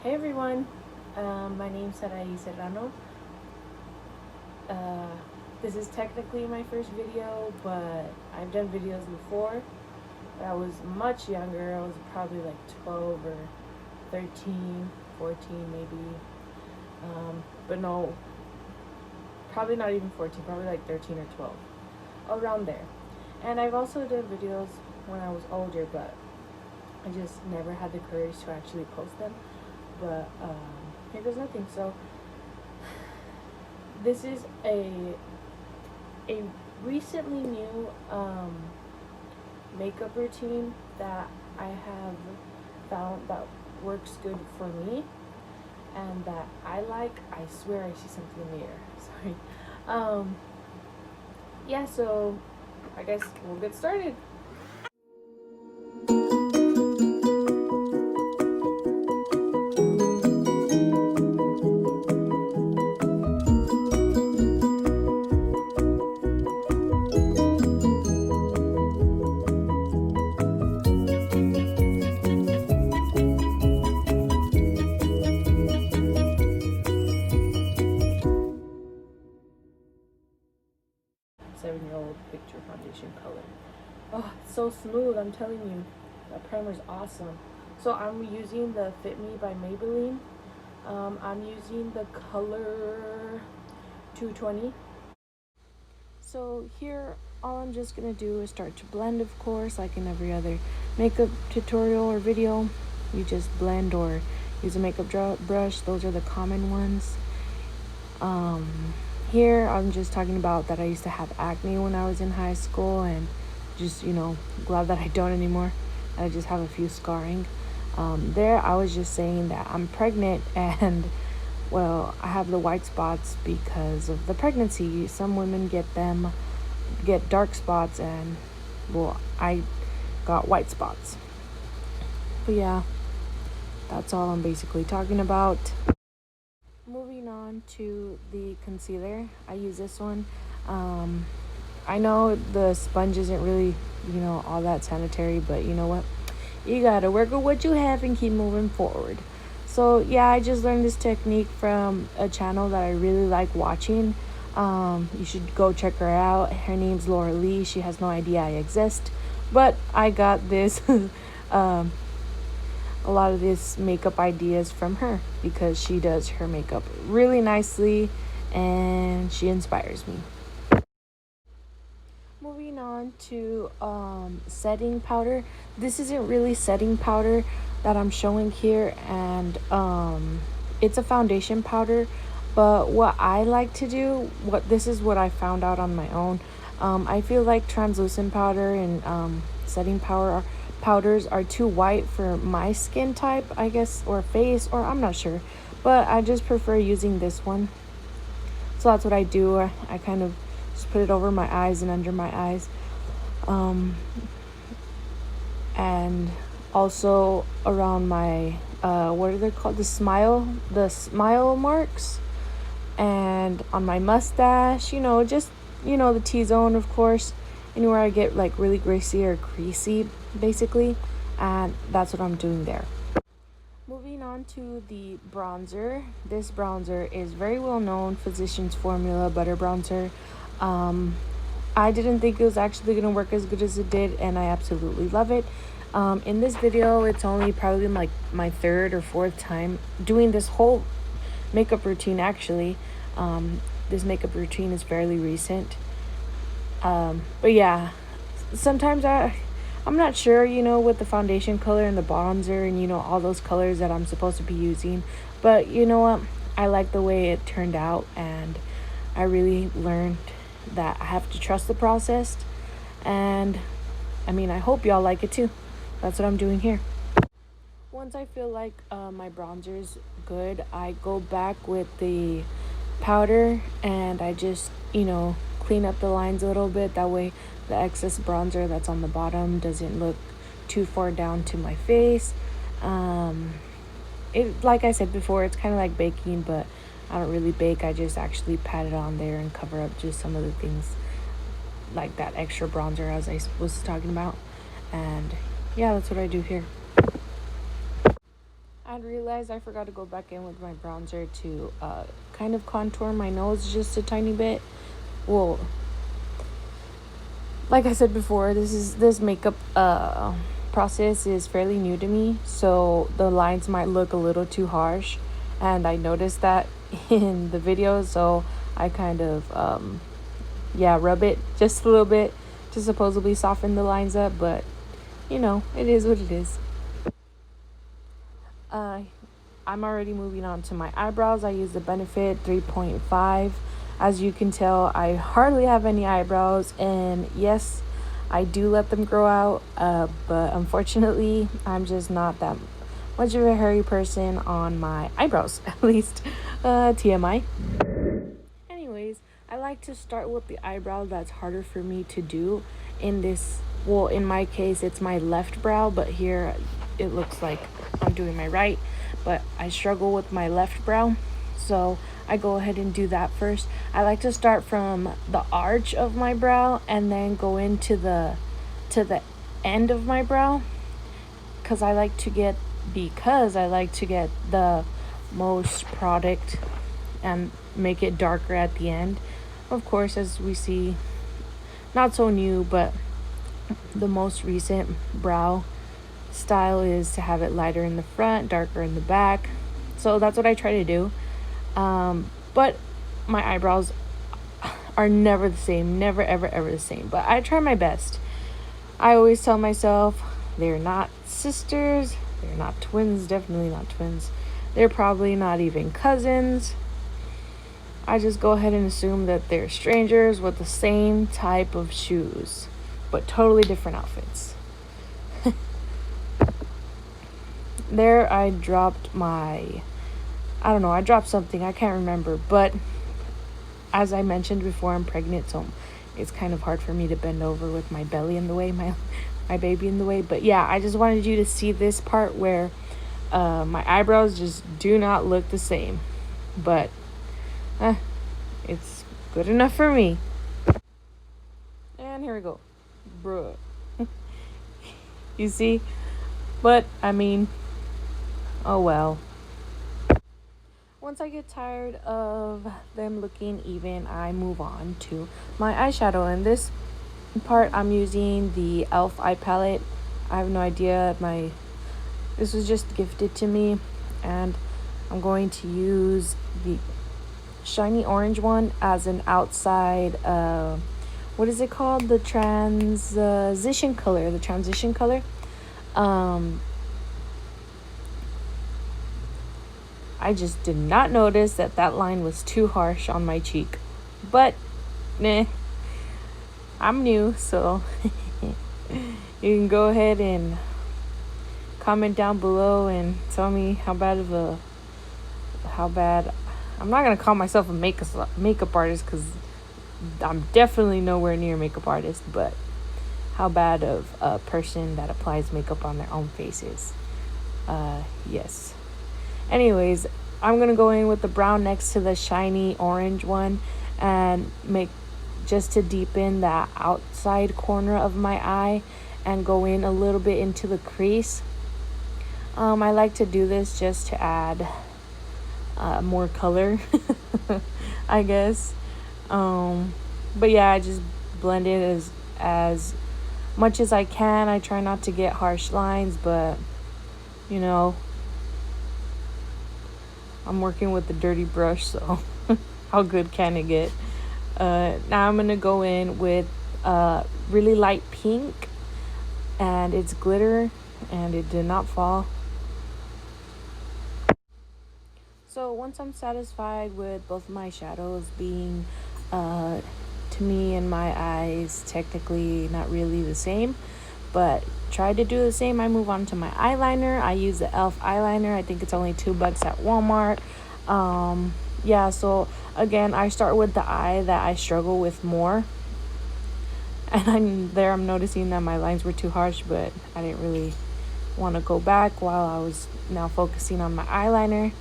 Hey everyone, my name's Sarai Serrano. This is technically my first video, but I've done videos before. I was much younger. I was probably like 12 or 13, 14 maybe. But no, probably not even 14, probably like 13 or 12. Around there. And I've also done videos when I was older, but I just never had the courage to actually post them. But here goes nothing. So this is a recently new makeup routine that I have found that works good for me and that I like. I swear I see something in the air. Sorry. Yeah, so I guess we'll get started. 7-year-old picture foundation color. Oh, it's so smooth, I'm telling you. That primer's awesome. So I'm using the Fit Me by Maybelline. I'm using the color 220. So here, all I'm just gonna do is start to blend, of course, like in every other makeup tutorial or video. You just blend or use a makeup brush. Those are the common ones. Here I'm just talking about that I used to have acne when I was in high school, and just, glad that I don't anymore. I just have a few scarring. There I was just saying that I'm pregnant and well, I have the white spots because of the pregnancy. Some women get dark spots, and well, I got white spots. But yeah, that's all I'm basically talking about. Moving on to the concealer, I use this one. I know the sponge isn't really, all that sanitary, but you know what? You gotta work with what you have and keep moving forward. So yeah, I just learned this technique from a channel that I really like watching. You should go check her out. Her name's Laura Lee. She has no idea I exist, but I got this a lot of these makeup ideas from her because she does her makeup really nicely and she inspires me. Moving on to setting powder. This isn't really setting powder that I'm showing here, and it's a foundation powder, but what I like to do, this is what I found out on my own. I feel like translucent powder and setting powders are too white for my skin type, I guess, or face, or I'm not sure, but I just prefer using this one. So that's what I do. I kind of just put it over my eyes and under my eyes, and also around my what are they called, the smile marks, and on my mustache, just the T-zone, of course, anywhere I get like really greasy or creasy basically, and that's what I'm doing there. Moving on to the bronzer. This bronzer is very well known, Physicians Formula butter bronzer. I didn't think it was actually going to work as good as it did, and I absolutely love it. In this video, it's only probably like my third or fourth time doing this whole makeup routine actually. This makeup routine is fairly recent. But yeah, sometimes I'm not sure, with the foundation color and the bronzer and, all those colors that I'm supposed to be using. But you know what? I like the way it turned out, and I really learned that I have to trust the process. And I hope y'all like it too. That's what I'm doing here. Once I feel like my bronzer's good, I go back with the powder and I just, clean up the lines a little bit. That way the excess bronzer that's on the bottom doesn't look too far down to my face. It, like I said before, it's kind of like baking, but I don't really bake. I just actually pat it on there and cover up just some of the things like that extra bronzer as I was talking about. And yeah, that's what I do here. I I realized I forgot to go back in with my bronzer to kind of contour my nose just a tiny bit. Well, like I said before, this makeup process is fairly new to me, so the lines might look a little too harsh, and I noticed that in the video, so I kind of rub it just a little bit to supposedly soften the lines up, but it is what it is. I'm already moving on to my eyebrows. I use the Benefit 3.5. As you can tell, I hardly have any eyebrows, and yes, I do let them grow out, but unfortunately, I'm just not that much of a hairy person on my eyebrows, at least. TMI. Anyways, I like to start with the eyebrow that's harder for me to do in my case, it's my left brow, but here it looks like I'm doing my right, but I struggle with my left brow, so I go ahead and do that first. I like to start from the arch of my brow and then go into the end of my brow, because I like to get the most product and make it darker at the end. Of course, as we see, not so new, but the most recent brow style is to have it lighter in the front, darker in the back. So that's what I try to do. But my eyebrows are never the same, never ever ever the same, but I try my best. I always tell myself they're not sisters, they're not twins, definitely not twins, they're probably not even cousins. I just go ahead and assume that they're strangers with the same type of shoes, but totally different outfits. There I dropped something, I can't remember, but as I mentioned before, I'm pregnant, so it's kind of hard for me to bend over with my belly in the way, my baby in the way. But yeah, I just wanted you to see this part where my eyebrows just do not look the same, but it's good enough for me. And here we go, bruh. You see? But I mean, oh well. Once I get tired of them looking even, I move on to my eyeshadow. And this part, I'm using the e.l.f. eye palette. I have no idea, this was just gifted to me, and I'm going to use the shiny orange one as an outside, what is it called? The transition color. I just did not notice that line was too harsh on my cheek. But, I'm new, so you can go ahead and comment down below and tell me how bad. I'm not going to call myself a makeup artist, because I'm definitely nowhere near a makeup artist, but how bad of a person that applies makeup on their own faces. Yes. Anyways, I'm going to go in with the brown next to the shiny orange one and just to deepen that outside corner of my eye and go in a little bit into the crease. I like to do this just to add more color, I guess. But yeah, I just blend it as much as I can. I try not to get harsh lines, but I'm working with a dirty brush, so how good can it get? Now I'm going to go in with really light pink, and it's glitter, and it did not fall. So once I'm satisfied with both my shadows being, to me and my eyes, technically not really the same, but try to do the same, I move on to my eyeliner. I use the e.l.f. eyeliner. I think it's only $2 at Walmart. So again, I start with the eye that I struggle with more, and I'm noticing that my lines were too harsh, but I didn't really want to go back while I was now focusing on my eyeliner.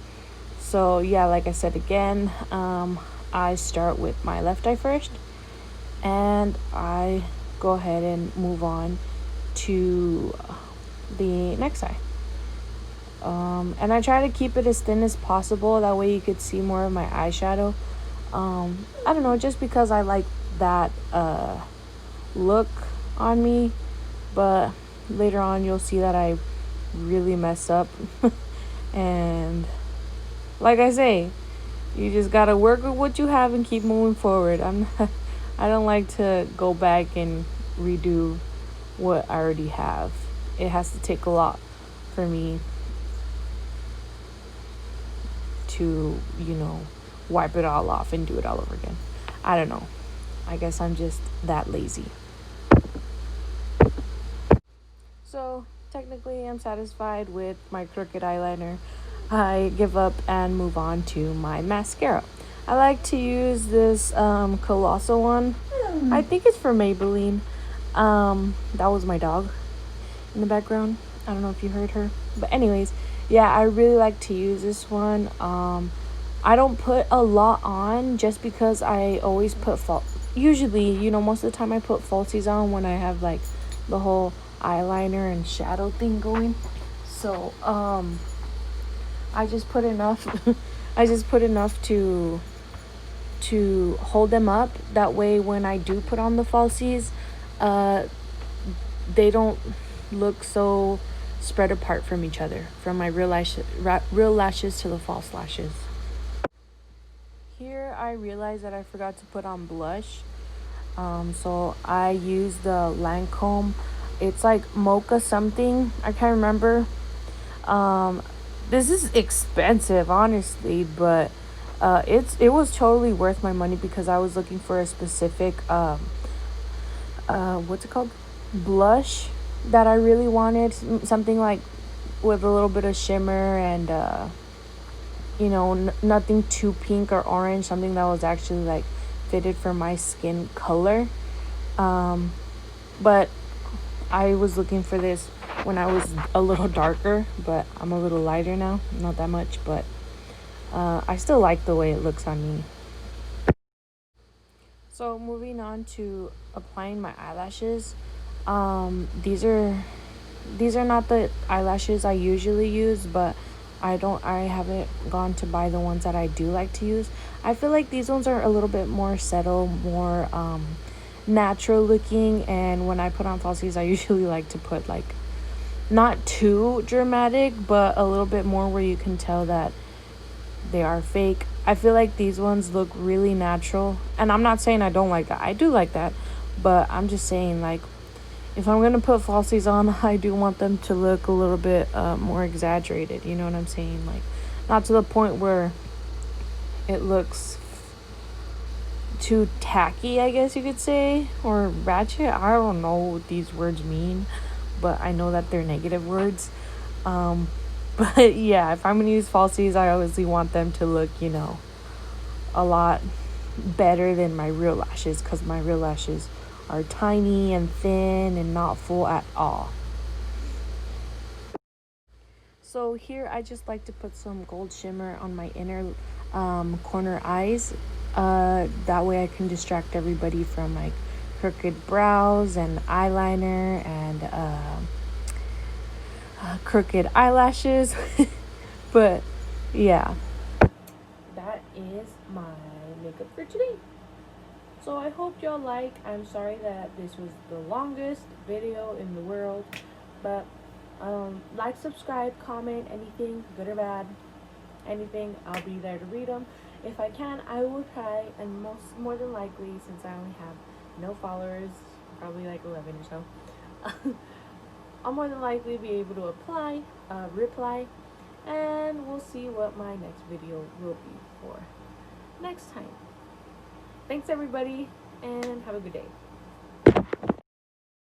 So yeah, like I said again, I start with my left eye first, and I go ahead and move on to the next eye. And I try to keep it as thin as possible. That way you could see more of my eyeshadow. I don't know, just because I like that look on me. But later on, you'll see that I really mess up. And like I say, you just gotta work with what you have and keep moving forward. I don't like to go back and redo what I already have. It has to take a lot for me to, wipe it all off and do it all over again. I don't know. I guess I'm just that lazy. So, technically, I'm satisfied with my crooked eyeliner. I give up and move on to my mascara. I like to use this Colossal one. I think it's for Maybelline. That was my dog in the background. I don't know if you heard her. But anyways, yeah, I really like to use this one. I don't put a lot on just because I always put usually, most of the time I put falsies on when I have like the whole eyeliner and shadow thing going. So, I just put enough I just put enough to hold them up. That way when I do put on the falsies, they don't look so spread apart from each other, from my real lashes to the false lashes. Here I realized that I forgot to put on blush. So I use the Lancome. It's like mocha something. I can't remember. This is expensive, honestly, but it was totally worth my money because I was looking for a specific what's it called, blush that I really wanted. Something like with a little bit of shimmer and nothing too pink or orange. Something that was actually like fitted for my skin color. But I was looking for this when I was a little darker, but I'm a little lighter now. Not that much, but I still like the way it looks on me. So moving on to applying my eyelashes. These are not the eyelashes I usually use, but I haven't gone to buy the ones that I do like to use. I feel like these ones are a little bit more subtle, more natural looking, and when I put on falsies, I usually like to put like not too dramatic, but a little bit more where you can tell that they are fake. I feel like these ones look really natural, and I'm not saying I don't like that. I do like that, but I'm just saying, like, if I'm gonna put falsies on, I do want them to look a little bit more exaggerated. You know what I'm saying? Like, not to the point where it looks too tacky, I guess you could say, or ratchet. I don't know what these words mean, but I know that they're negative words. But yeah, if I'm gonna use falsies, I obviously want them to look, a lot better than my real lashes, because my real lashes are tiny and thin and not full at all. So here I just like to put some gold shimmer on my inner corner eyes. That way I can distract everybody from like crooked brows and eyeliner and crooked eyelashes. But yeah, that is my makeup for today. So I hope y'all like. I'm sorry that this was the longest video in the world, but like, subscribe, comment, anything, good or bad, anything. I'll be there to read them. If I can, I will try, and more than likely, since I only have no followers, probably like 11 or so, I'll more than likely be able to reply, and we'll see what my next video will be for next time. Thanks everybody, and have a good day.